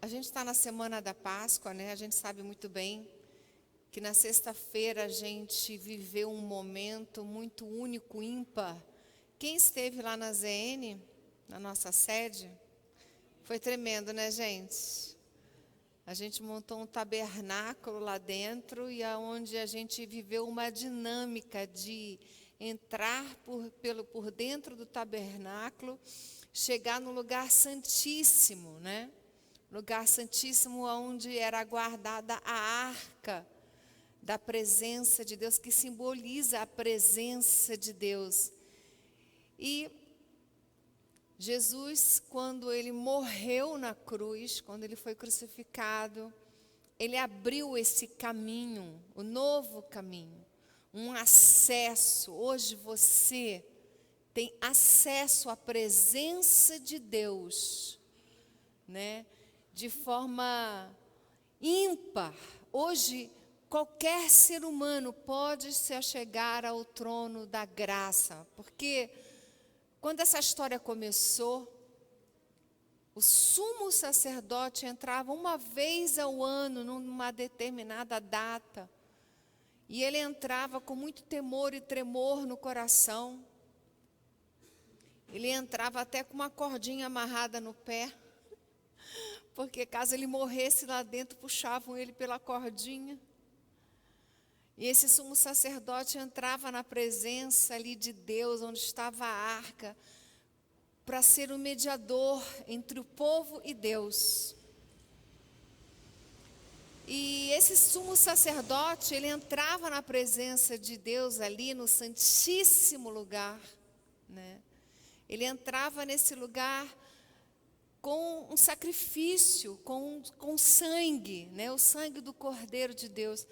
A gente está na semana da Páscoa, né? A gente sabe muito bem que na sexta-feira a gente viveu um momento muito único, ímpar. Quem esteve lá na ZN, na nossa sede, foi tremendo, né, gente? A gente montou um tabernáculo lá dentro e aonde a gente viveu uma dinâmica de entrar por dentro do tabernáculo, chegar no lugar santíssimo, né? Lugar santíssimo onde era guardada a arca da presença de Deus, que simboliza a presença de Deus. E Jesus, quando ele morreu na cruz, quando ele foi crucificado, ele abriu esse caminho, o novo caminho, um acesso. Hoje você tem acesso à presença de Deus, né? De forma ímpar. Hoje, qualquer ser humano pode se achegar ao trono da graça, porque quando essa história começou, o sumo sacerdote entrava uma vez ao ano, numa determinada data, e ele entrava com muito temor e tremor no coração. Ele entrava até com uma cordinha amarrada no pé, porque caso ele morresse lá dentro, puxavam ele pela cordinha. E esse sumo sacerdote entrava na presença ali de Deus, onde estava a arca, para ser o mediador entre o povo e Deus. E esse sumo sacerdote, ele entrava na presença de Deus ali no santíssimo lugar, né? Ele entrava nesse lugar com um sacrifício, com sangue, né? O sangue do Cordeiro de Deus.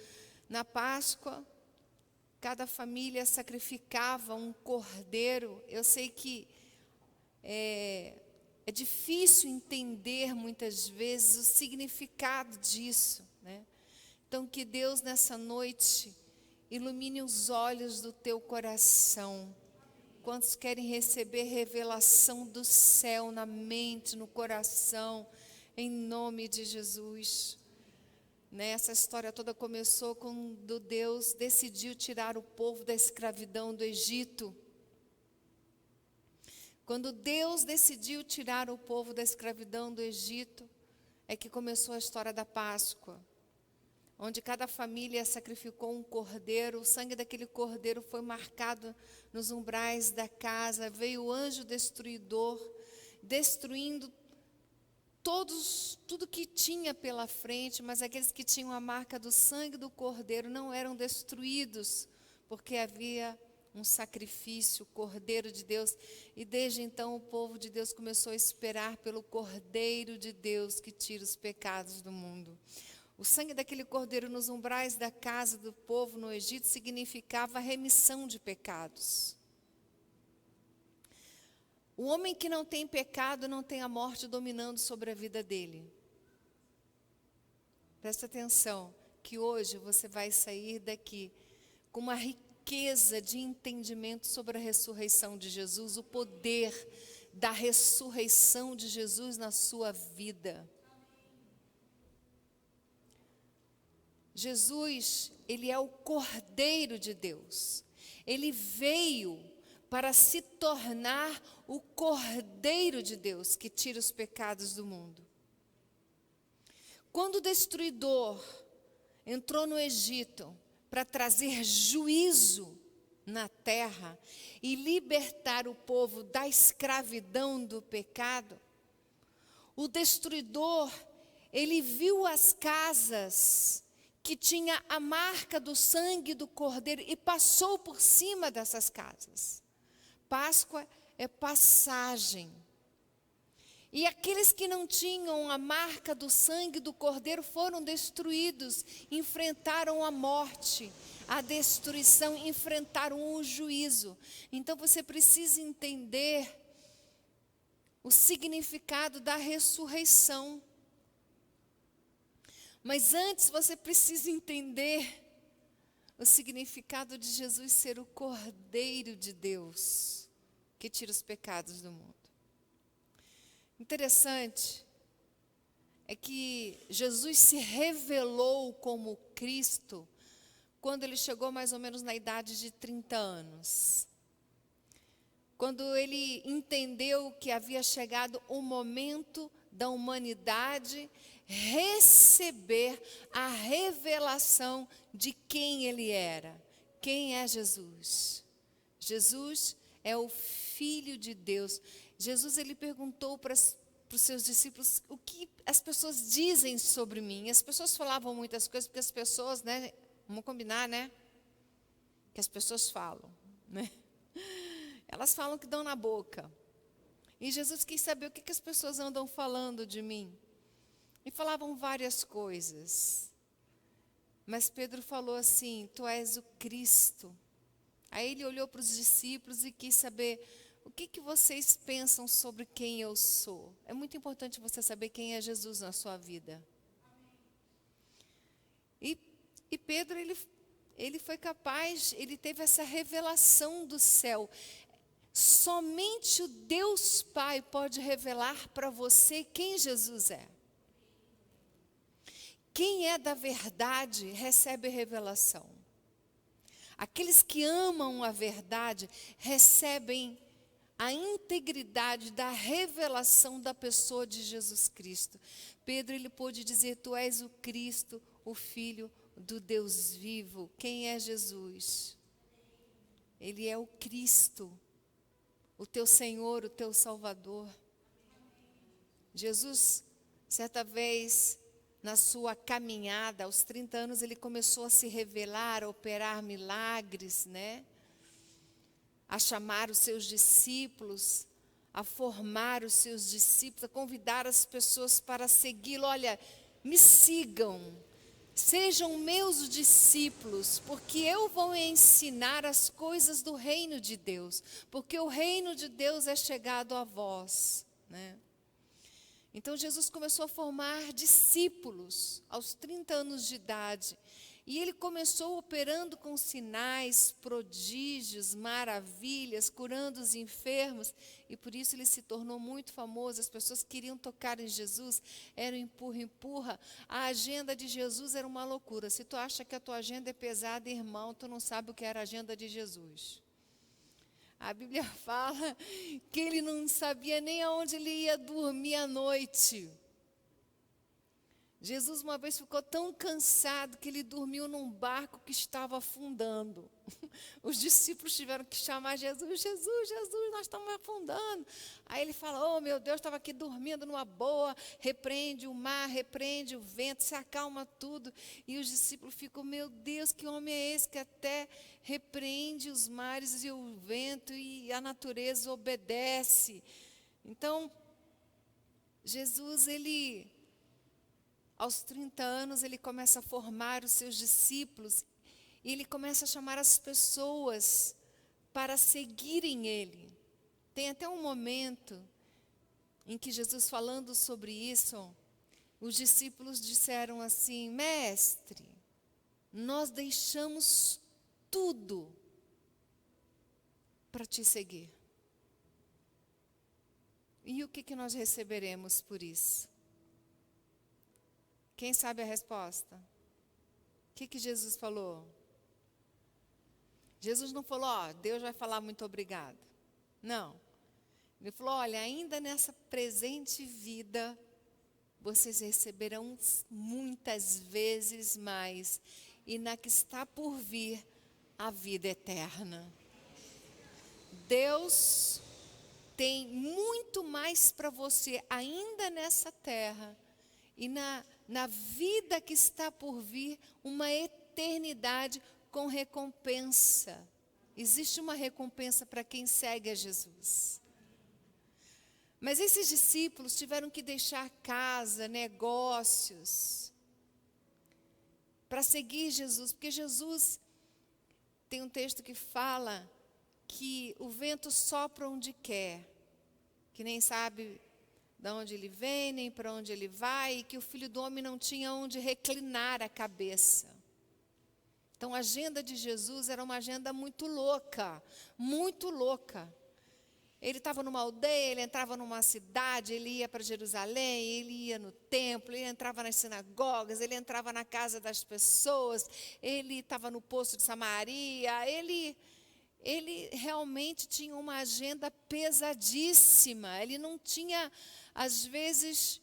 Na Páscoa, cada família sacrificava um cordeiro. Eu sei que é difícil entender muitas vezes o significado disso, né? Então, que Deus nessa noite ilumine os olhos do teu coração. Quantos querem receber revelação do céu na mente, no coração, em nome de Jesus? Essa história toda começou quando Deus decidiu tirar o povo da escravidão do Egito. Quando Deus decidiu tirar o povo da escravidão do Egito, é que começou a história da Páscoa, onde cada família sacrificou um cordeiro. O sangue daquele cordeiro foi marcado nos umbrais da casa. Veio o anjo destruidor, destruindo tudo que tinha pela frente, mas aqueles que tinham a marca do sangue do cordeiro não eram destruídos, porque havia um sacrifício, o Cordeiro de Deus. E desde então o povo de Deus começou a esperar pelo Cordeiro de Deus que tira os pecados do mundo. O sangue daquele cordeiro nos umbrais da casa do povo no Egito significava remissão de pecados. O homem que não tem pecado não tem a morte dominando sobre a vida dele. Presta atenção, que hoje você vai sair daqui com uma riqueza de entendimento sobre a ressurreição de Jesus, o poder da ressurreição de Jesus na sua vida. Jesus, ele é o Cordeiro de Deus. Ele veio para se tornar o Cordeiro de Deus que tira os pecados do mundo. Quando o destruidor entrou no Egito para trazer juízo na terra e libertar o povo da escravidão do pecado, o destruidor, ele viu as casas que tinha a marca do sangue do cordeiro e passou por cima dessas casas. Páscoa é passagem. E aqueles que não tinham a marca do sangue do cordeiro foram destruídos, enfrentaram a morte, a destruição, enfrentaram o juízo. Então você precisa entender o significado da ressurreição. Mas antes você precisa entender o significado de Jesus ser o Cordeiro de Deus, que tira os pecados do mundo. Interessante é que Jesus se revelou como Cristo quando ele chegou mais ou menos na idade de 30 anos. Quando ele entendeu que havia chegado o momento da humanidade receber a revelação de quem ele era. Quem é Jesus? Jesus é o Filho de Deus. Jesus, ele perguntou para os seus discípulos o que as pessoas dizem sobre mim. As pessoas falavam muitas coisas, porque as pessoas, né, vamos combinar, né? Que as pessoas falam, né? Elas falam que dão na boca. E Jesus quis saber o que as pessoas andam falando de mim. E falavam várias coisas. Mas Pedro falou assim: tu és o Cristo. Aí ele olhou para os discípulos e quis saber: o que vocês pensam sobre quem eu sou? É muito importante você saber quem é Jesus na sua vida. E Pedro, ele foi capaz, ele teve essa revelação do céu. Somente o Deus Pai pode revelar para você quem Jesus é. Quem é da verdade recebe revelação. Aqueles que amam a verdade recebem a integridade da revelação da pessoa de Jesus Cristo. Pedro, ele pôde dizer: tu és o Cristo, o Filho do Deus vivo. Quem é Jesus? Ele é o Cristo, o teu Senhor, o teu Salvador. Jesus, certa vez, na sua caminhada, aos 30 anos, ele começou a se revelar, a operar milagres, né? A chamar os seus discípulos, a formar os seus discípulos, a convidar as pessoas para segui-lo. Olha, me sigam, sejam meus discípulos, porque eu vou ensinar as coisas do reino de Deus, porque o reino de Deus é chegado a vós, né? Então Jesus começou a formar discípulos aos 30 anos de idade. E ele começou operando com sinais, prodígios, maravilhas, curando os enfermos. E por isso ele se tornou muito famoso. As pessoas queriam tocar em Jesus, era empurra, empurra. A agenda de Jesus era uma loucura. Se tu acha que a tua agenda é pesada, irmão, tu não sabe o que era a agenda de Jesus. A Bíblia fala que ele não sabia nem aonde ele ia dormir à noite. Jesus uma vez ficou tão cansado que ele dormiu num barco que estava afundando. Os discípulos tiveram que chamar Jesus: Jesus, Jesus, nós estamos afundando. Aí ele fala: oh meu Deus, estava aqui dormindo numa boa, repreende o mar, repreende o vento, se acalma tudo. E os discípulos ficam: meu Deus, que homem é esse que até repreende os mares e o vento e a natureza obedece? Então, Jesus, ele, aos 30 anos, ele começa a formar os seus discípulos e ele começa a chamar as pessoas para seguirem ele. Tem até um momento em que Jesus, falando sobre isso, os discípulos disseram assim: mestre, nós deixamos tudo para te seguir. E o que nós receberemos por isso? Quem sabe a resposta? O que Jesus falou? Jesus não falou: ó, Deus vai falar muito obrigado. Não. Ele falou: olha, ainda nessa presente vida, vocês receberão muitas vezes mais. E na que está por vir, a vida eterna. Deus tem muito mais para você ainda nessa terra. E na vida que está por vir, uma eternidade com recompensa. Existe uma recompensa para quem segue a Jesus. Mas esses discípulos tiveram que deixar casa, negócios, para seguir Jesus. Porque Jesus, tem um texto que fala que o vento sopra onde quer, que nem sabe de onde ele vem, nem para onde ele vai, e que o Filho do Homem não tinha onde reclinar a cabeça. Então a agenda de Jesus era uma agenda muito louca, muito louca. Ele estava numa aldeia, ele entrava numa cidade, ele ia para Jerusalém, ele ia no templo, ele entrava nas sinagogas, ele entrava na casa das pessoas, ele estava no poço de Samaria, ele realmente tinha uma agenda pesadíssima, ele não tinha, às vezes,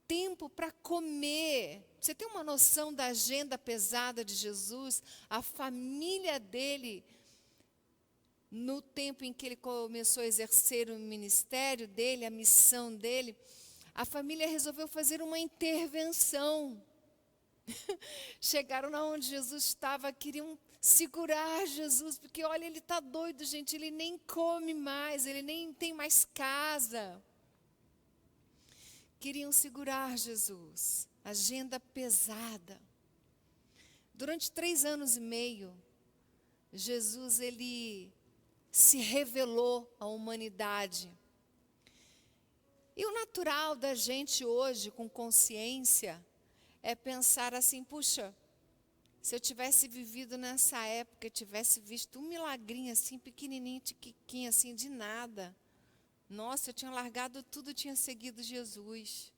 tempo para comer. Você tem uma noção da agenda pesada de Jesus? A família dele, no tempo em que ele começou a exercer o ministério dele, a missão dele, a família resolveu fazer uma intervenção. Chegaram onde Jesus estava, queriam segurar Jesus, porque olha, ele está doido, gente, ele nem come mais, ele nem tem mais casa. Queriam segurar Jesus, agenda pesada. Durante 3 anos e meio, Jesus, ele se revelou à humanidade. E o natural da gente hoje, com consciência, é pensar assim, puxa, se eu tivesse vivido nessa época, eu tivesse visto um milagrinho assim, pequenininho, tiquiquinho, assim, de nada. Nossa, eu tinha largado tudo, tinha seguido Jesus.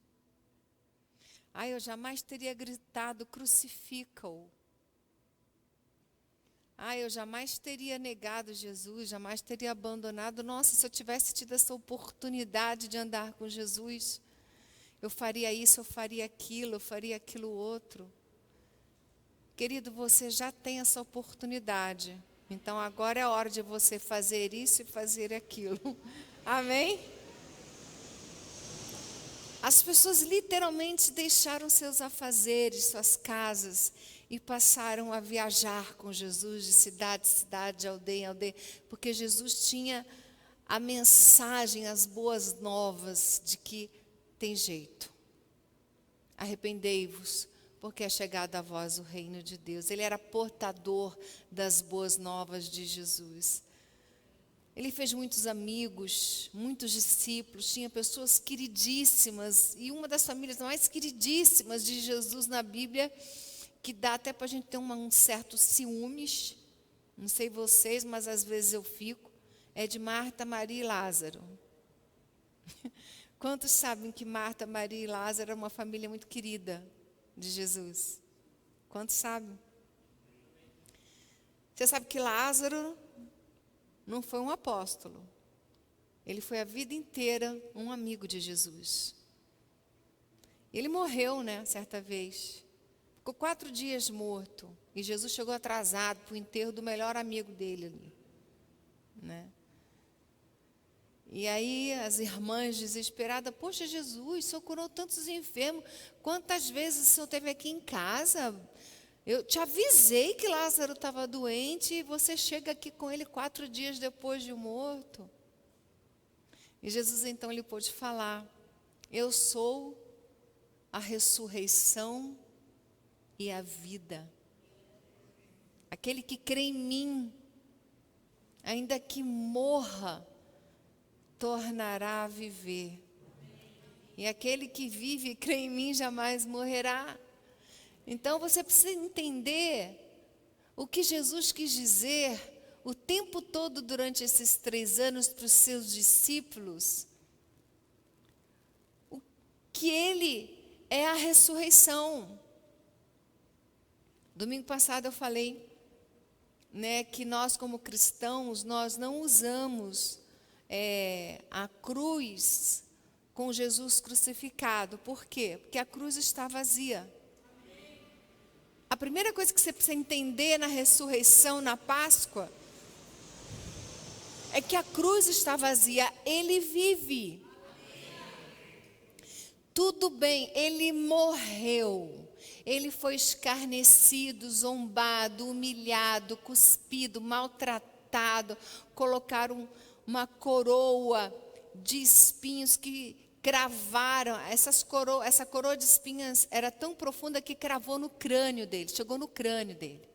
Eu jamais teria gritado, crucifica-o. Eu jamais teria negado Jesus, jamais teria abandonado. Nossa, se eu tivesse tido essa oportunidade de andar com Jesus, eu faria isso, eu faria aquilo outro. Querido, você já tem essa oportunidade. Então, agora é a hora de você fazer isso e fazer aquilo. Amém? As pessoas literalmente deixaram seus afazeres, suas casas, e passaram a viajar com Jesus de cidade em cidade, de aldeia em aldeia, porque Jesus tinha a mensagem, as boas novas de que tem jeito. Arrependei-vos, porque é chegado a vós o reino de Deus. Ele era portador das boas novas de Jesus. Ele fez muitos amigos, muitos discípulos, tinha pessoas queridíssimas, e uma das famílias mais queridíssimas de Jesus na Bíblia, que dá até para a gente ter um certo ciúmes, não sei vocês, mas às vezes eu fico, é de Marta, Maria e Lázaro. Quantos sabem que Marta, Maria e Lázaro era uma família muito querida de Jesus? Quantos sabem? Você sabe que Lázaro não foi um apóstolo. Ele foi a vida inteira um amigo de Jesus. Ele morreu, certa vez. Ficou 4 dias morto. E Jesus chegou atrasado para o enterro do melhor amigo dele ali. E aí as irmãs desesperadas, poxa, Jesus, o Senhor curou tantos enfermos. Quantas vezes o Senhor esteve aqui em casa? Eu te avisei que Lázaro estava doente e você chega aqui com ele 4 dias depois de morto. E Jesus então ele pôde falar, eu sou a ressurreição e a vida. Aquele que crê em mim, ainda que morra, tornará a viver. E aquele que vive e crê em mim jamais morrerá. Então você precisa entender o que Jesus quis dizer o tempo todo durante esses 3 anos para os seus discípulos. Que ele é a ressurreição. Domingo passado eu falei, que nós como cristãos, nós não usamos a cruz com Jesus crucificado. Por quê? Porque a cruz está vazia. A primeira coisa que você precisa entender na ressurreição, na Páscoa, é que a cruz está vazia, ele vive. Tudo bem, ele morreu, ele foi escarnecido, zombado, humilhado, cuspido, maltratado, colocaram uma coroa de espinhos que cravaram, essa coroa de espinhos era tão profunda que cravou no crânio dele, chegou no crânio dele.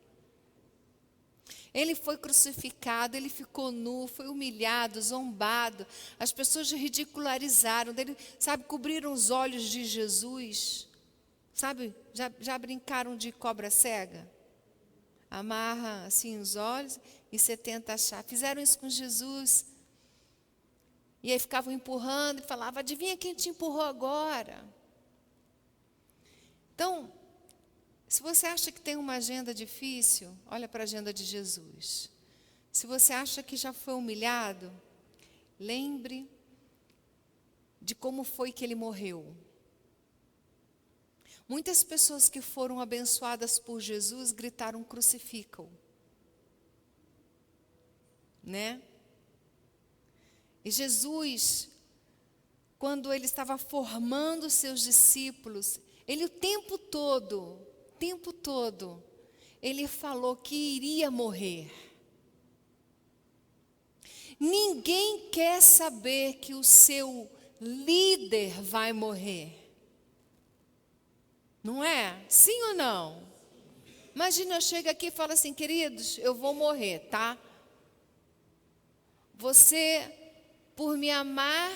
Ele foi crucificado, ele ficou nu, foi humilhado, zombado. As pessoas ridicularizaram dele, cobriram os olhos de Jesus. Já brincaram de cobra cega? Amarra assim os olhos e você tenta achar. Fizeram isso com Jesus. E aí ficavam empurrando e falava, adivinha quem te empurrou agora? Então, se você acha que tem uma agenda difícil, olha para a agenda de Jesus. Se você acha que já foi humilhado, lembre de como foi que ele morreu. Muitas pessoas que foram abençoadas por Jesus gritaram crucifica-o. Né? E Jesus, quando ele estava formando os seus discípulos, ele o tempo todo, ele falou que iria morrer. Ninguém quer saber que o seu líder vai morrer. Não é? Sim ou não? Imagina, eu chego aqui e falo assim, queridos, eu vou morrer, tá? Você, por me amar,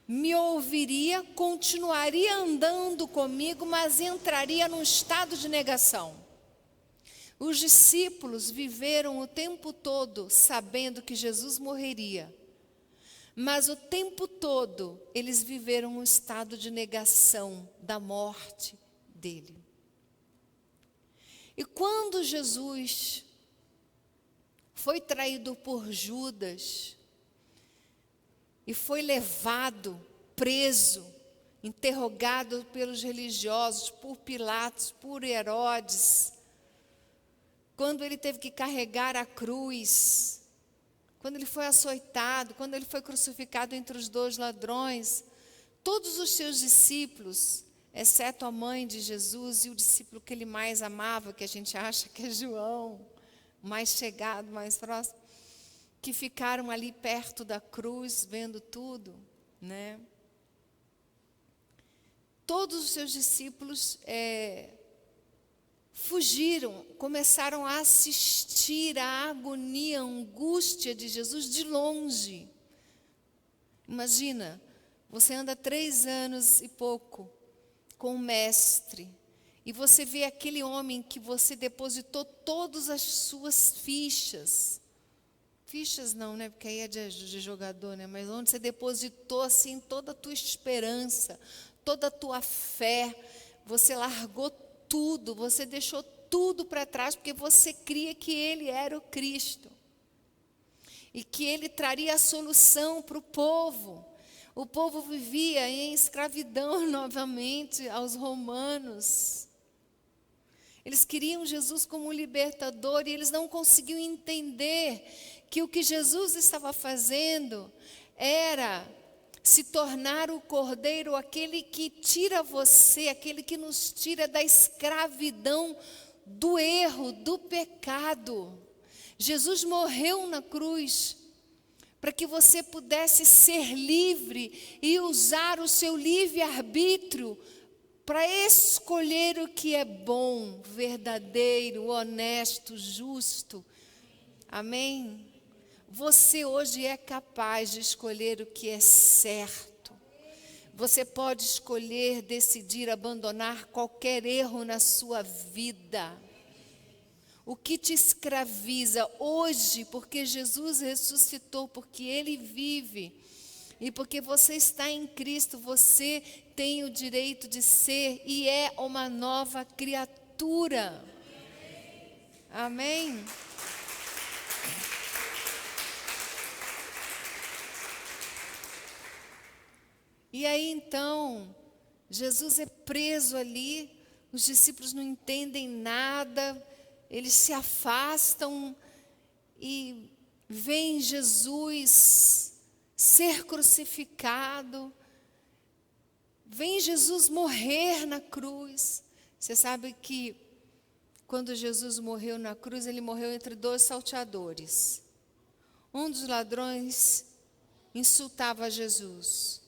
me ouviria, continuaria andando comigo, mas entraria num estado de negação. Os discípulos viveram o tempo todo sabendo que Jesus morreria, mas o tempo todo eles viveram um estado de negação da morte dele. E quando Jesus foi traído por Judas e foi levado, preso, interrogado pelos religiosos, por Pilatos, por Herodes, quando ele teve que carregar a cruz, quando ele foi açoitado, quando ele foi crucificado entre os dois ladrões, todos os seus discípulos, exceto a mãe de Jesus e o discípulo que ele mais amava, que a gente acha que é João, mais chegado, mais próximo, que ficaram ali perto da cruz, vendo tudo, né? Todos os seus discípulos fugiram, começaram a assistir à agonia, à angústia de Jesus de longe. Imagina, você anda 3 anos e pouco com o mestre, e você vê aquele homem que você depositou todas as suas fichas não, né? Porque aí é de jogador, né? Mas onde você depositou assim toda a tua esperança, toda a tua fé, você largou tudo, você deixou tudo para trás, porque você cria que ele era o Cristo. E que ele traria a solução para o povo. O povo vivia em escravidão novamente aos romanos. Eles queriam Jesus como um libertador e eles não conseguiam entender que o que Jesus estava fazendo era se tornar o Cordeiro, aquele que tira você, aquele que nos tira da escravidão, do erro, do pecado. Jesus morreu na cruz para que você pudesse ser livre e usar o seu livre-arbítrio para escolher o que é bom, verdadeiro, honesto, justo. Amém? Você hoje é capaz de escolher o que é certo. Você pode escolher, decidir abandonar qualquer erro na sua vida. O que te escraviza hoje, porque Jesus ressuscitou, porque Ele vive, e porque você está em Cristo, você tem o direito de ser e é uma nova criatura. Amém? E aí então, Jesus é preso ali, os discípulos não entendem nada, eles se afastam e veem Jesus ser crucificado, veem Jesus morrer na cruz. Você sabe que quando Jesus morreu na cruz, ele morreu entre 2 salteadores. Um dos ladrões insultava Jesus.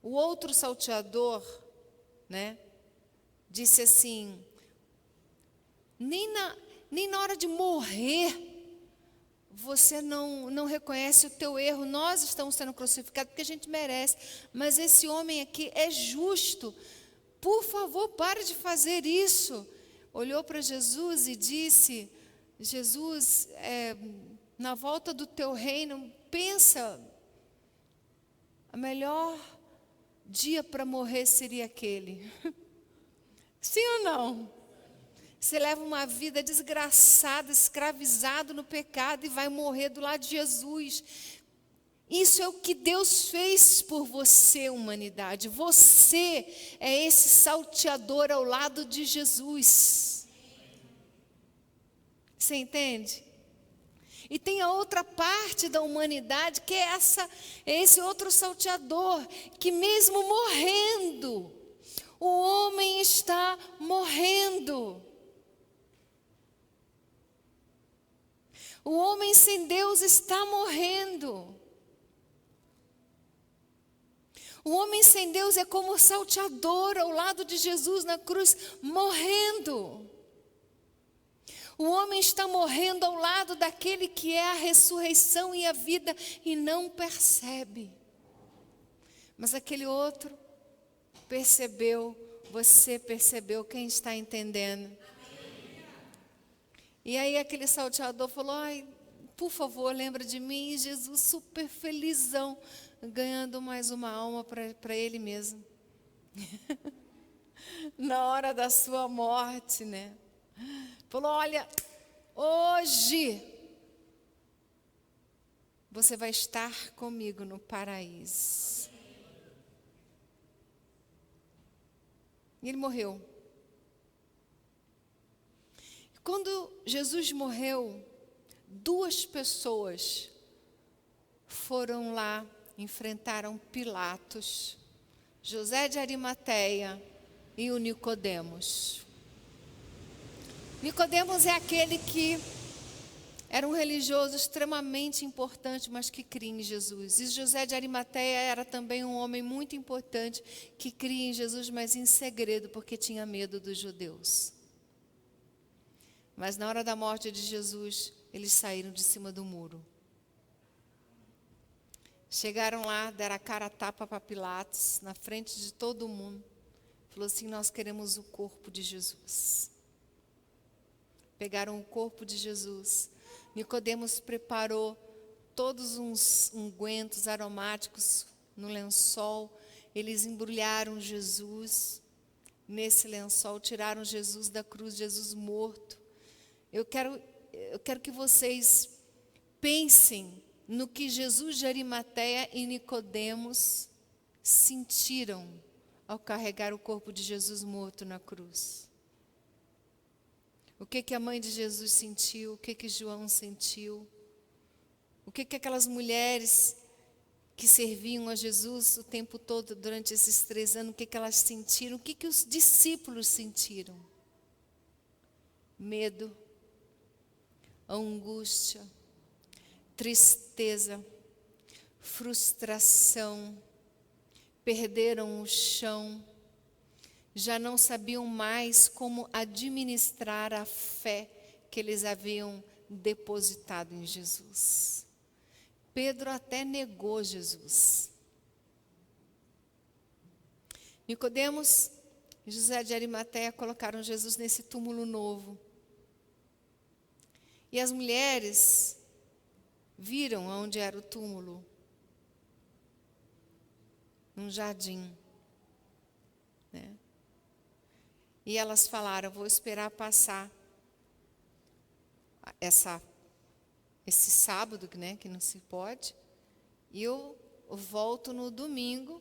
O outro salteador, né, disse assim, nem na hora de morrer, você não reconhece o teu erro, nós estamos sendo crucificados porque a gente merece, mas esse homem aqui é justo, por favor, pare de fazer isso. Olhou para Jesus e disse, Jesus, na volta do teu reino, pensa o melhor dia para morrer seria aquele. Sim ou não? Você leva uma vida desgraçada, escravizado no pecado e vai morrer do lado de Jesus. Isso é o que Deus fez por você, humanidade. Você é esse salteador ao lado de Jesus. Você entende? E tem a outra parte da humanidade que é esse outro salteador, que mesmo morrendo, o homem está morrendo. O homem sem Deus está morrendo. O homem sem Deus é como o salteador ao lado de Jesus na cruz, morrendo. O homem está morrendo ao lado daquele que é a ressurreição e a vida e não percebe. Mas aquele outro percebeu, você percebeu, quem está entendendo? E aí aquele salteador falou, ai, por favor, lembra de mim. E Jesus super felizão, ganhando mais uma alma para ele mesmo. Na hora da sua morte, né? Falou, olha, hoje você vai estar comigo no paraíso. E ele morreu. Quando Jesus morreu, 2 pessoas foram lá, enfrentaram Pilatos, José de Arimateia e o Nicodemos. Nicodemos é aquele que era um religioso extremamente importante, mas que cria em Jesus. E José de Arimateia era também um homem muito importante, que cria em Jesus, mas em segredo, porque tinha medo dos judeus. Mas na hora da morte de Jesus, eles saíram de cima do muro. Chegaram lá, deram a cara a tapa para Pilatos, na frente de todo mundo. Falou assim, nós queremos o corpo de Jesus. Pegaram o corpo de Jesus. Nicodemos preparou todos uns ungüentos aromáticos no lençol. Eles embrulharam Jesus nesse lençol, tiraram Jesus da cruz, Jesus morto. Eu quero que vocês pensem no que Jesus de Arimateia e Nicodemos sentiram ao carregar o corpo de Jesus morto na cruz. O que a mãe de Jesus sentiu, o que João sentiu, o que aquelas mulheres que serviam a Jesus o tempo todo durante esses 3 anos, o que elas sentiram, o que os discípulos sentiram? Medo, angústia, tristeza, frustração, perderam o chão, já não sabiam mais como administrar a fé que eles haviam depositado em Jesus. Pedro até negou Jesus. Nicodemos e José de Arimateia colocaram Jesus nesse túmulo novo. E as mulheres viram onde era o túmulo. Num jardim. Né? E elas falaram, vou esperar passar esse sábado, né, que não se pode, e eu volto no domingo,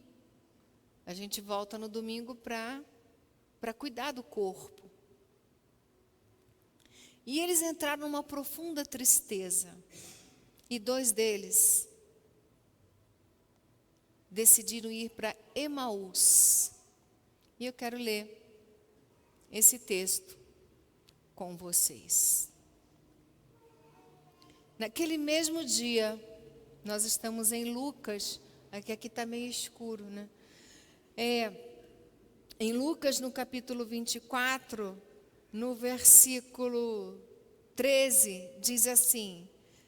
a gente volta no domingo para cuidar do corpo. E eles entraram numa profunda tristeza, e 2 deles decidiram ir para Emaús. E eu quero ler esse texto com vocês. Naquele mesmo dia, nós estamos em Lucas, aqui está meio escuro, né? Em Lucas, no capítulo 24, no versículo 13, diz assim,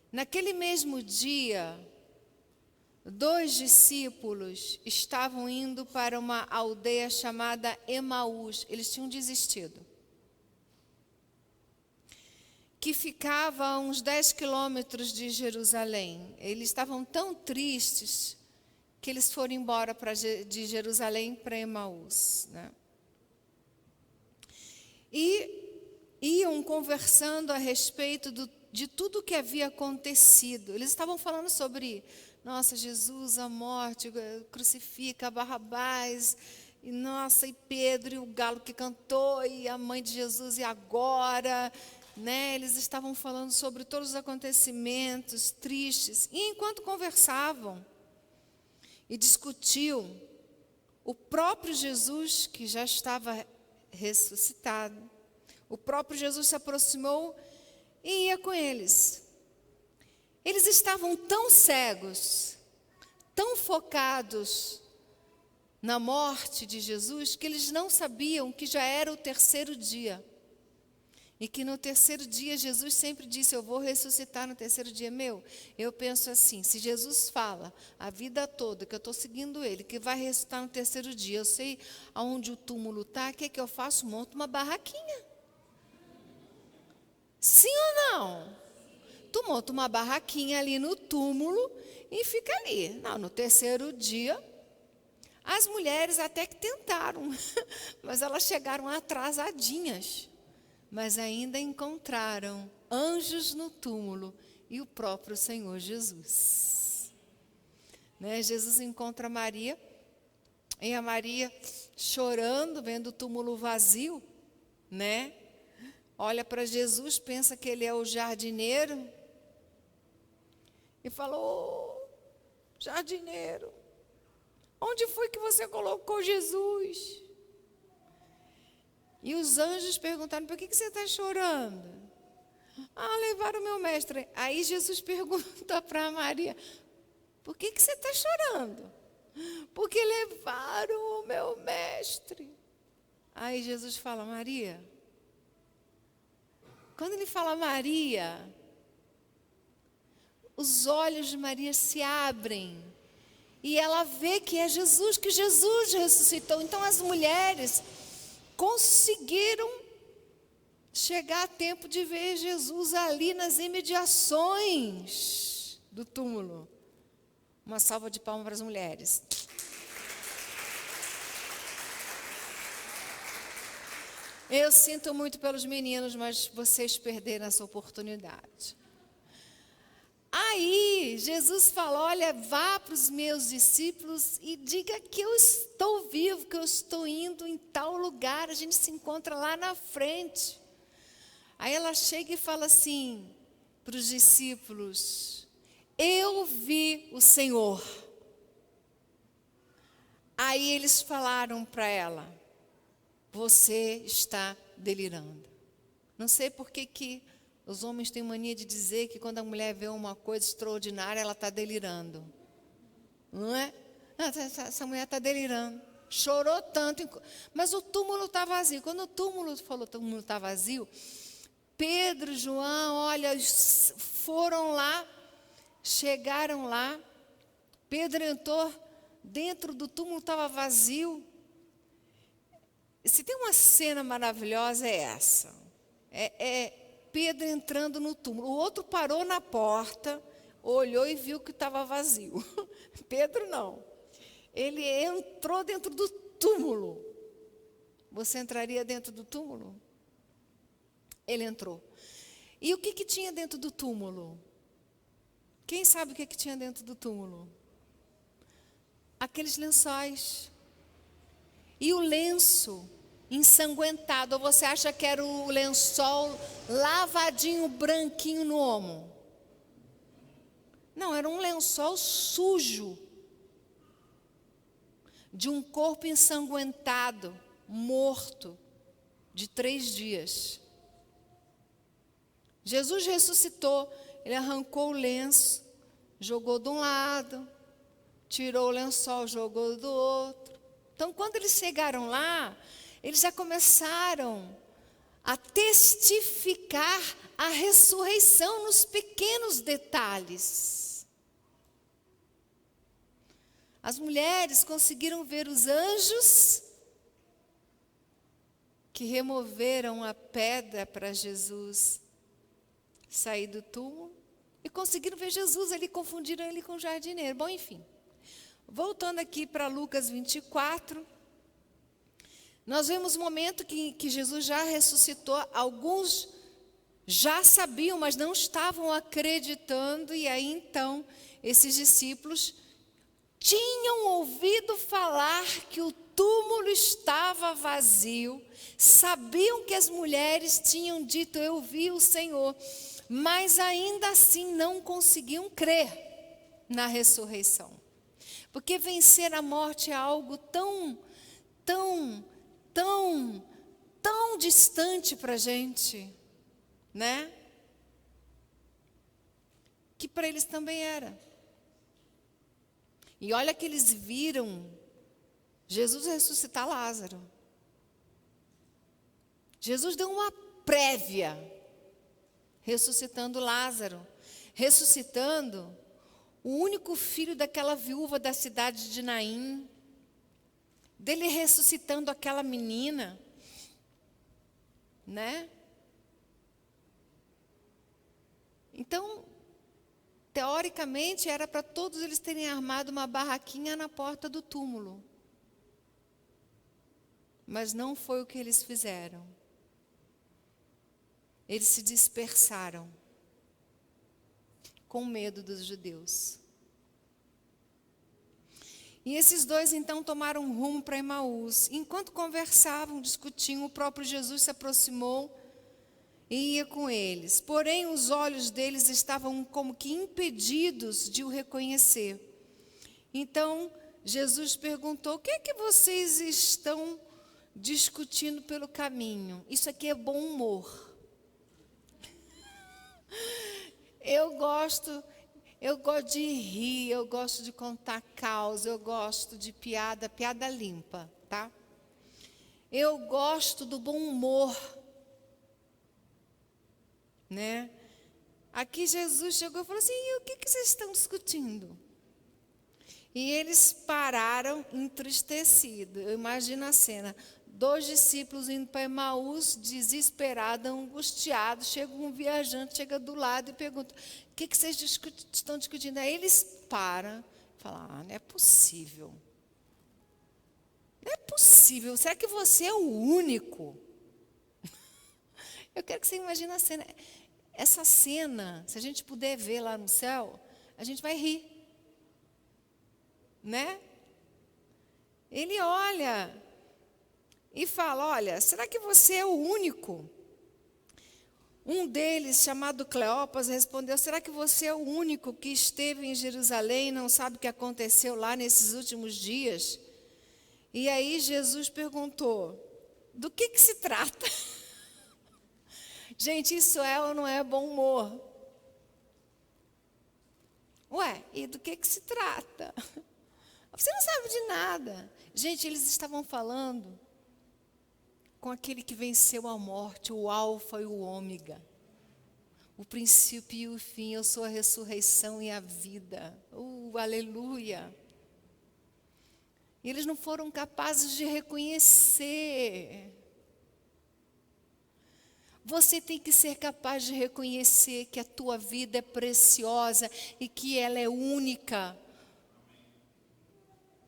naquele mesmo dia, 2 discípulos estavam indo para uma aldeia chamada Emaús. Eles tinham desistido. Que ficava a uns 10 quilômetros de Jerusalém. Eles estavam tão tristes que eles foram embora de Jerusalém para Emaús, né? E iam conversando a respeito de tudo o que havia acontecido. Eles estavam falando sobre, nossa, Jesus, a morte, crucifica Barrabás, e nossa, e Pedro, e o galo que cantou, e a mãe de Jesus, e agora, né? Eles estavam falando sobre todos os acontecimentos tristes. E enquanto conversavam e discutiam, o próprio Jesus, que já estava ressuscitado, o próprio Jesus se aproximou e ia com eles. Eles estavam tão cegos, tão focados na morte de Jesus, que eles não sabiam que já era o terceiro dia. E que no terceiro dia Jesus sempre disse, eu vou ressuscitar no terceiro dia. Eu penso assim, se Jesus fala a vida toda que eu estou seguindo Ele, que vai ressuscitar no terceiro dia, eu sei aonde o túmulo está, o que é que eu faço? Monto uma barraquinha. Sim ou não? Tu monta uma barraquinha ali no túmulo e fica ali. Não, no terceiro dia, as mulheres até que tentaram, mas elas chegaram atrasadinhas. Mas ainda encontraram anjos no túmulo e o próprio Senhor Jesus. Né? Jesus encontra Maria, e a Maria chorando, vendo o túmulo vazio, né? Olha para Jesus, pensa que ele é o jardineiro, e falou, jardineiro, onde foi que você colocou Jesus? E os anjos perguntaram, por que você está chorando? Levaram o meu mestre. Aí Jesus pergunta para Maria, por que você está chorando? Porque levaram o meu mestre. Aí Jesus fala, Maria. Quando ele fala Maria, os olhos de Maria se abrem. E ela vê que é Jesus, que Jesus ressuscitou. Então as mulheres conseguiram chegar a tempo de ver Jesus ali nas imediações do túmulo. Uma salva de palmas para as mulheres. Eu sinto muito pelos meninos, mas vocês perderam essa oportunidade. Aí, Jesus fala, olha, vá para os meus discípulos e diga que eu estou vivo, que eu estou indo em tal lugar, a gente se encontra lá na frente. Aí ela chega e fala assim para os discípulos, eu vi o Senhor. Aí eles falaram para ela, você está delirando. Não sei por que os homens têm mania de dizer que quando a mulher vê uma coisa extraordinária, ela está delirando. Não é? Essa mulher está delirando. Chorou tanto. Mas o túmulo está vazio. Quando o túmulo está vazio, Pedro, João, olha, foram lá, chegaram lá. Pedro entrou dentro do túmulo, estava vazio. Se tem uma cena maravilhosa, é essa. Pedro entrando no túmulo. O outro parou na porta, olhou e viu que estava vazio. Pedro não. Ele entrou dentro do túmulo. Você entraria dentro do túmulo? Ele entrou. E o que tinha dentro do túmulo? Quem sabe o que tinha dentro do túmulo? Aqueles lençóis. E o lenço ensanguentado, ou você acha que era o lençol lavadinho, branquinho no omo? Não, era um lençol sujo, de um corpo ensanguentado, morto, de 3 dias. Jesus ressuscitou, ele arrancou o lenço, jogou de um lado, tirou o lençol, jogou do outro. Então, quando eles chegaram lá, eles já começaram a testificar a ressurreição nos pequenos detalhes. As mulheres conseguiram ver os anjos que removeram a pedra para Jesus sair do túmulo e conseguiram ver Jesus ali, confundiram ele com o jardineiro. Bom, enfim. Voltando aqui para Lucas 24, nós vemos o momento que Jesus já ressuscitou. Alguns já sabiam, mas não estavam acreditando. E aí então, esses discípulos tinham ouvido falar que o túmulo estava vazio, sabiam que as mulheres tinham dito: eu vi o Senhor, mas ainda assim não conseguiam crer na ressurreição. Porque vencer a morte é algo tão distante para a gente, né? Que para eles também era. E olha que eles viram Jesus ressuscitar Lázaro. Jesus deu uma prévia, ressuscitando Lázaro, ressuscitando o único filho daquela viúva da cidade de Naim, dele ressuscitando aquela menina, né? Então, teoricamente, era para todos eles terem armado uma barraquinha na porta do túmulo. Mas não foi o que eles fizeram. Eles se dispersaram, com medo dos judeus. E esses dois então tomaram rumo para Emaús. Enquanto conversavam, discutiam, o próprio Jesus se aproximou e ia com eles. Porém, os olhos deles estavam como que impedidos de o reconhecer. Então, Jesus perguntou: o que é que vocês estão discutindo pelo caminho? Isso aqui é bom humor. Eu gosto de rir, eu gosto de contar causa, eu gosto de piada limpa, tá? Eu gosto do bom humor, né? Aqui Jesus chegou e falou assim: e o que vocês estão discutindo? E eles pararam entristecidos. Eu imagino a cena. 2 discípulos indo para Emaús, desesperados, angustiados. Chega um viajante, chega do lado e pergunta: o que vocês estão discutindo? Aí eles param e falam: não é possível. Não é possível. Será que você é o único? Eu quero que você imagine a cena. Essa cena, se a gente puder ver lá no céu, a gente vai rir. Né? Ele olha e fala: olha, será que você é o único? Um deles, chamado Cleopas, respondeu: será que você é o único que esteve em Jerusalém e não sabe o que aconteceu lá nesses últimos dias? E aí Jesus perguntou: do que se trata? Gente, isso é ou não é bom humor? Ué, e do que se trata? Você não sabe de nada. Gente, eles estavam falando com aquele que venceu a morte, o alfa e o ômega, o princípio e o fim. Eu sou a ressurreição e a vida. Aleluia. E eles não foram capazes de reconhecer. Você tem que ser capaz de reconhecer que a tua vida é preciosa e que ela é única.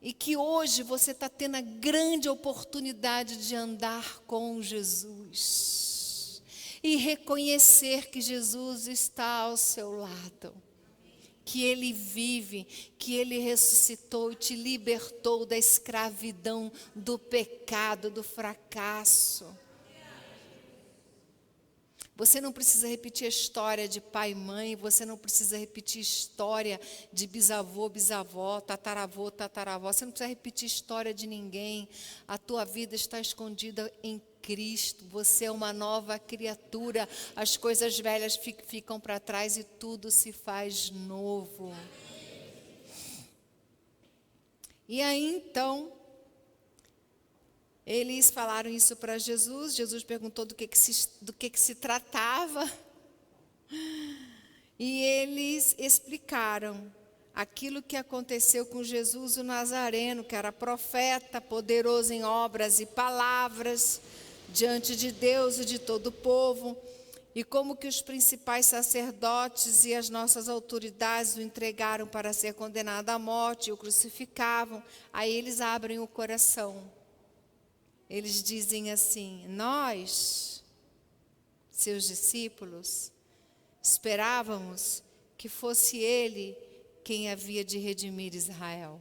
E que hoje você está tendo a grande oportunidade de andar com Jesus. E reconhecer que Jesus está ao seu lado. Que Ele vive, que Ele ressuscitou e te libertou da escravidão, do pecado, do fracasso. Você não precisa repetir a história de pai e mãe, você não precisa repetir história de bisavô, bisavó, tataravô, tataravó. Você não precisa repetir história de ninguém. A tua vida está escondida em Cristo. Você é uma nova criatura. As coisas velhas ficam para trás e tudo se faz novo. E aí então, eles falaram isso para Jesus. Jesus perguntou do que se tratava. E eles explicaram aquilo que aconteceu com Jesus o Nazareno, que era profeta, poderoso em obras e palavras, diante de Deus e de todo o povo. e como que os principais sacerdotes e as nossas autoridades o entregaram para ser condenado à morte e o crucificavam. Aí eles abrem o coração. Eles dizem assim: nós, seus discípulos, esperávamos que fosse ele quem havia de redimir Israel.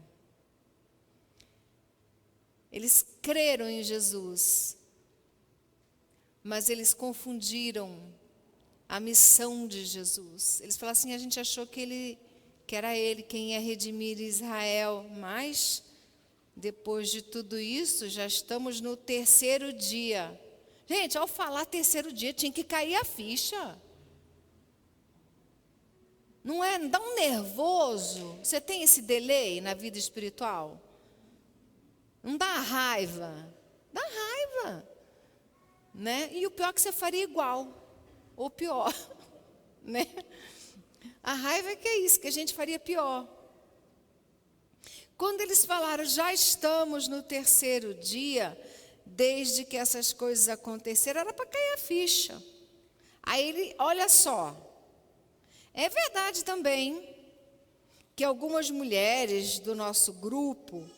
Eles creram em Jesus, mas eles confundiram a missão de Jesus. Eles falaram assim: a gente achou que era ele quem ia redimir Israel, mas depois de tudo isso, já estamos no terceiro dia. Gente, ao falar terceiro dia, tinha que cair a ficha. Não é? Dá um nervoso. Você tem esse delay na vida espiritual? Não dá raiva? Dá raiva. Né? E o pior é que você faria igual. Ou pior. Né? A raiva é que é isso, que a gente faria pior. Quando eles falaram, já estamos no terceiro dia, desde que essas coisas aconteceram, era para cair a ficha. Aí ele, olha só, é verdade também que algumas mulheres do nosso grupo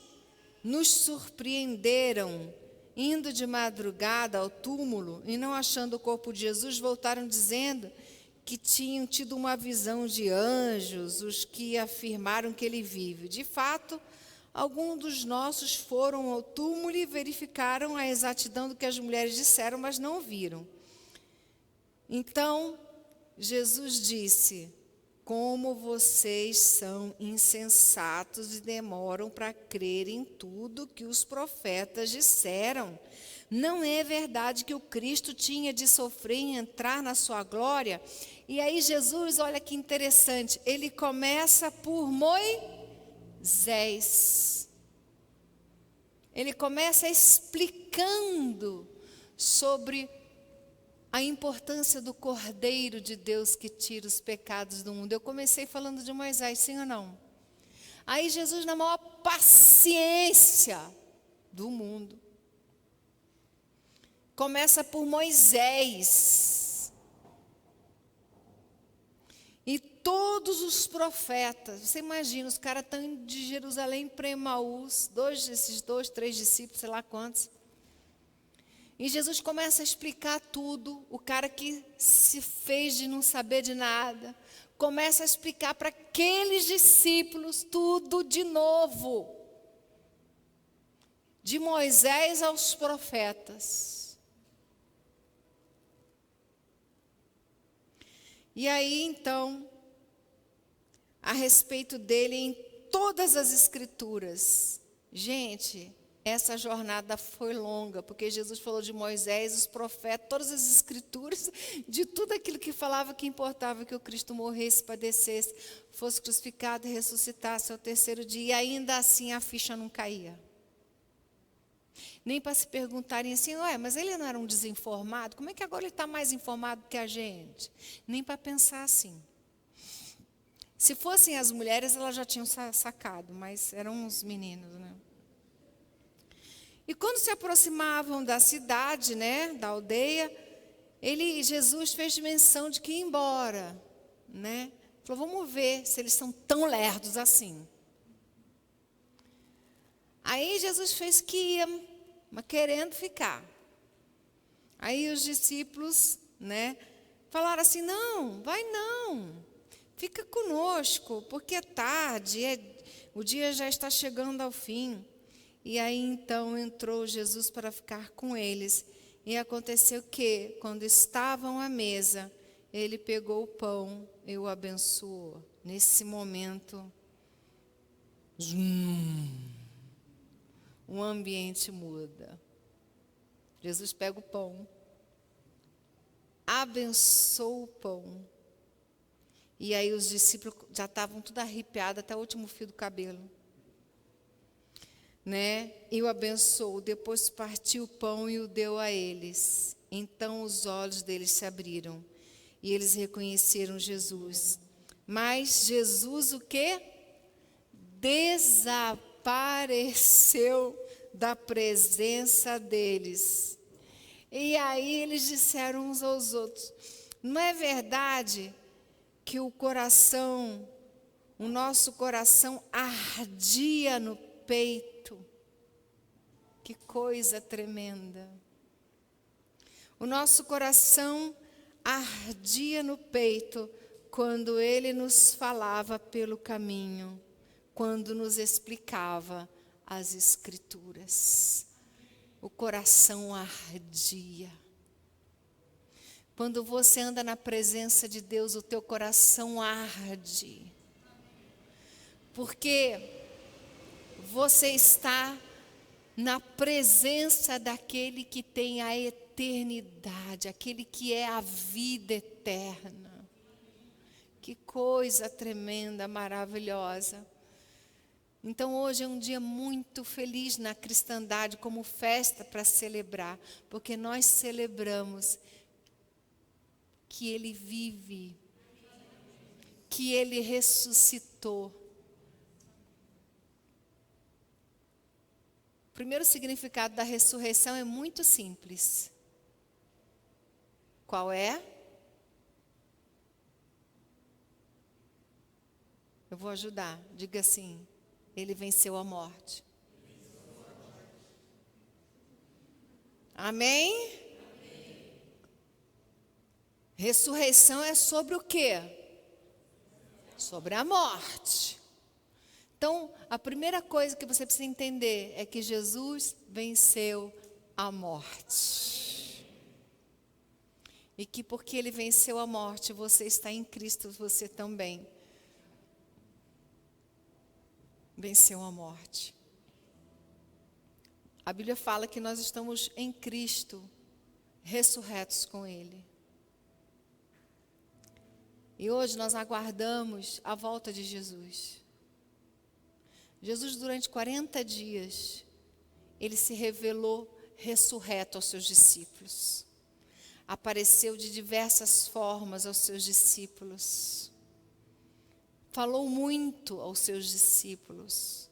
nos surpreenderam, indo de madrugada ao túmulo e não achando o corpo de Jesus, voltaram dizendo que tinham tido uma visão de anjos, os que afirmaram que ele vive. De fato, alguns dos nossos foram ao túmulo e verificaram a exatidão do que as mulheres disseram, mas não viram. Então, Jesus disse: como vocês são insensatos e demoram para crer em tudo que os profetas disseram. Não é verdade que o Cristo tinha de sofrer e entrar na sua glória? E aí Jesus, olha que interessante, ele começa por Moisés. Ele começa explicando sobre a importância do Cordeiro de Deus que tira os pecados do mundo. Eu comecei falando de Moisés, sim ou não? Aí Jesus, na maior paciência do mundo, começa por Moisés. E todos os profetas, você imagina, os caras estão indo de Jerusalém para Emaús, esses dois, três discípulos, sei lá quantos. E Jesus começa a explicar tudo, o cara que se fez de não saber de nada, começa a explicar para aqueles discípulos tudo de novo. De Moisés aos profetas. E aí, então, a respeito dele em todas as escrituras. Gente, essa jornada foi longa, porque Jesus falou de Moisés, os profetas, todas as escrituras, de tudo aquilo que falava que importava que o Cristo morresse, padecesse, fosse crucificado e ressuscitasse ao terceiro dia, e ainda assim a ficha não caía. Nem para se perguntarem assim, ué, mas ele não era um desinformado? Como é que agora ele está mais informado que a gente? Nem para pensar assim. Se fossem as mulheres, elas já tinham sacado, mas eram os meninos, né? E quando se aproximavam da cidade, né, da aldeia, Jesus fez menção de que ia embora, né? Falou, vamos ver se eles são tão lerdos assim. Aí Jesus fez que ia, mas querendo ficar. Aí os discípulos, né, falaram assim, não, vai não, fica conosco, porque é tarde, o dia já está chegando ao fim. E aí então entrou Jesus para ficar com eles. E aconteceu que, quando estavam à mesa, ele pegou o pão e o abençoou. Nesse momento, o ambiente muda. Jesus pega o pão, abençoa o pão. E aí os discípulos já estavam tudo arrepiados, até o último fio do cabelo. Né? E o abençoou, depois partiu o pão e o deu a eles. Então os olhos deles se abriram e eles reconheceram Jesus. Mas Jesus o quê? Desapareceu da presença deles. E aí eles disseram uns aos outros, Não é verdade que o nosso coração ardia no peito? Que coisa tremenda. O nosso coração ardia no peito quando ele nos falava pelo caminho, quando nos explicava as Escrituras. O coração ardia. Quando você anda na presença de Deus, o teu coração arde. Porque você está na presença daquele que tem a eternidade, aquele que é a vida eterna. Que coisa tremenda, maravilhosa. Então hoje é um dia muito feliz na cristandade, como festa para celebrar, porque nós celebramos que Ele vive, que Ele ressuscitou. O primeiro significado da ressurreição é muito simples. Qual é? Eu vou ajudar. Diga assim: Ele venceu a morte. Amém? Ressurreição é sobre o quê? Sobre a morte. Então, a primeira coisa que você precisa entender é que Jesus venceu a morte. E que porque Ele venceu a morte, você está em Cristo, você também venceu a morte. A Bíblia fala que nós estamos em Cristo, ressurretos com Ele. E hoje nós aguardamos a volta de Jesus. Jesus, durante 40 dias, Ele se revelou ressurreto aos seus discípulos. Apareceu de diversas formas aos seus discípulos. Falou muito aos seus discípulos.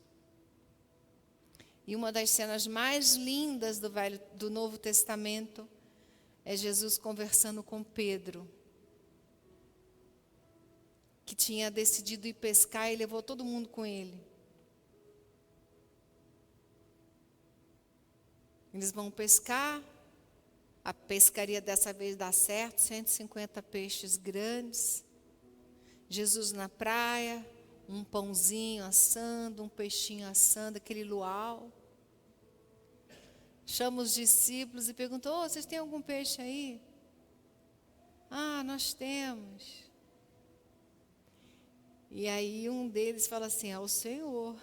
E uma das cenas mais lindas do Novo Testamento é Jesus conversando com Pedro, que tinha decidido ir pescar e levou todo mundo com ele. Eles vão pescar, a pescaria dessa vez dá certo, 150 peixes grandes. Jesus na praia, um pãozinho assando, um peixinho assando, aquele luau. Chama os discípulos e pergunta: vocês têm algum peixe aí? Ah, nós temos. E aí um deles fala assim: é o Senhor.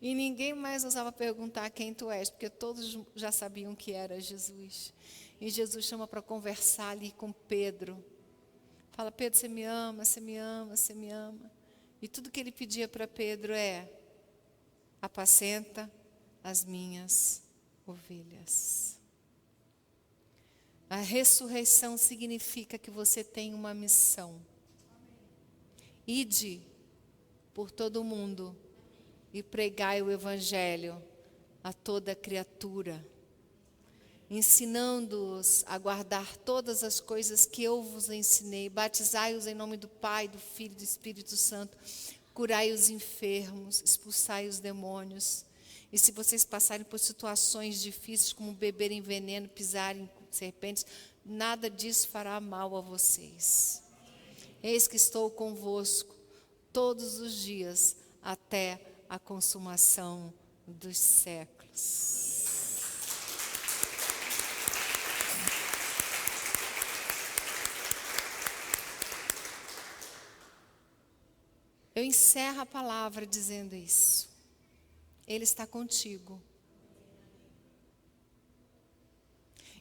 E ninguém mais ousava perguntar quem tu és, porque todos já sabiam que era Jesus. E Jesus chama para conversar ali com Pedro. Fala: Pedro, você me ama, você me ama, você me ama. E tudo que ele pedia para Pedro é: apacenta as minhas ovelhas. A ressurreição significa que você tem uma missão. Ide por todo o mundo e pregai o Evangelho a toda criatura, ensinando-os a guardar todas as coisas que eu vos ensinei. Batizai-os em nome do Pai, do Filho e do Espírito Santo. Curai os enfermos, expulsai os demônios. E se vocês passarem por situações difíceis, como beberem veneno, pisarem serpentes, nada disso fará mal a vocês. Eis que estou convosco todos os dias até a consumação dos séculos. Eu encerro a palavra dizendo isso. Ele está contigo.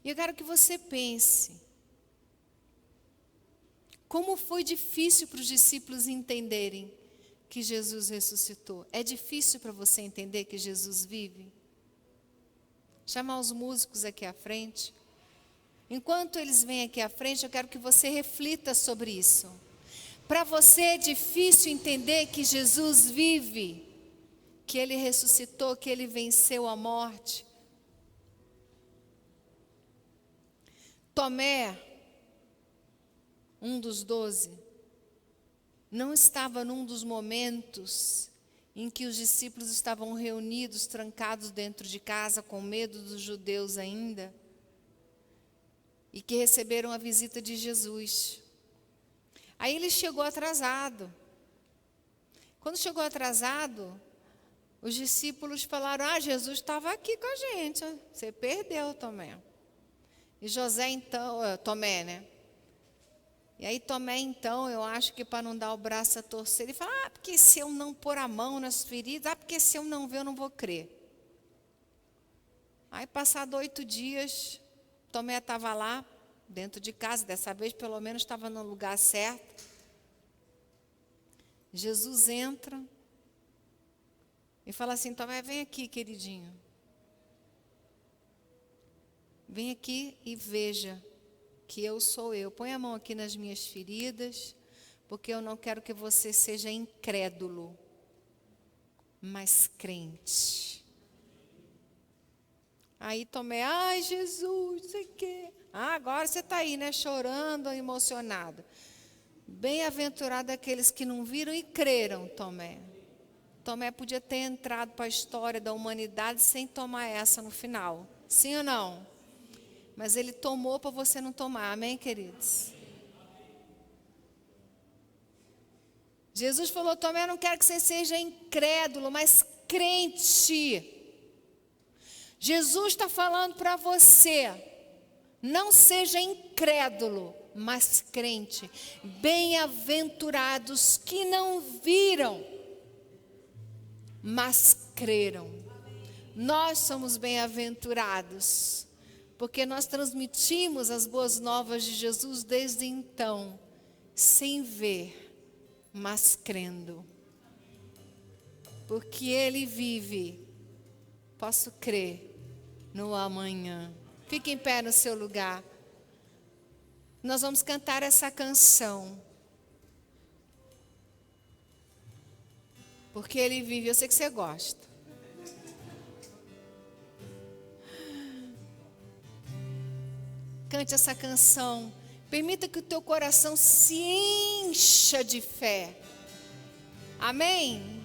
E eu quero que você pense: como foi difícil para os discípulos entenderem que Jesus ressuscitou? É difícil para você entender que Jesus vive? Chamar os músicos aqui à frente. Enquanto eles vêm aqui à frente, eu quero que você reflita sobre isso. Para você é difícil entender que Jesus vive, que Ele ressuscitou, que Ele venceu a morte? Tomé um dos 12, não estava num dos momentos em que os discípulos estavam reunidos, trancados dentro de casa, com medo dos judeus ainda, e que receberam a visita de Jesus. Aí ele chegou atrasado. Quando chegou atrasado, os discípulos falaram: Jesus estava aqui com a gente, você perdeu, Tomé. E José então, Tomé, né? E aí Tomé então, eu acho que para não dar o braço a torcer, ele fala: porque se eu não pôr a mão nas feridas, porque se eu não ver, eu não vou crer. Aí passado 8 dias, Tomé estava lá, dentro de casa, dessa vez pelo menos estava no lugar certo. Jesus entra e fala assim: Tomé, vem aqui, queridinho. Vem aqui e veja que eu sou eu. Põe a mão aqui nas minhas feridas, porque eu não quero que você seja incrédulo, mas crente. Aí Tomé: ai, Jesus, não sei o quê. Agora você está aí, né, chorando, emocionado. Bem-aventurado aqueles que não viram e creram, Tomé. Tomé podia ter entrado para a história da humanidade sem tomar essa no final. Sim ou não? Mas ele tomou para você não tomar. Amém, queridos? Jesus falou: Tomé, eu não quero que você seja incrédulo, mas crente. Jesus está falando para você: não seja incrédulo, mas crente. Bem-aventurados que não viram, mas creram. Nós somos bem-aventurados, porque nós transmitimos as boas novas de Jesus desde então, sem ver, mas crendo. Porque Ele vive, posso crer no amanhã. Fique em pé no seu lugar. Nós vamos cantar essa canção. Porque Ele vive, eu sei que você gosta. Cante essa canção. Permita que o teu coração se encha de fé. Amém?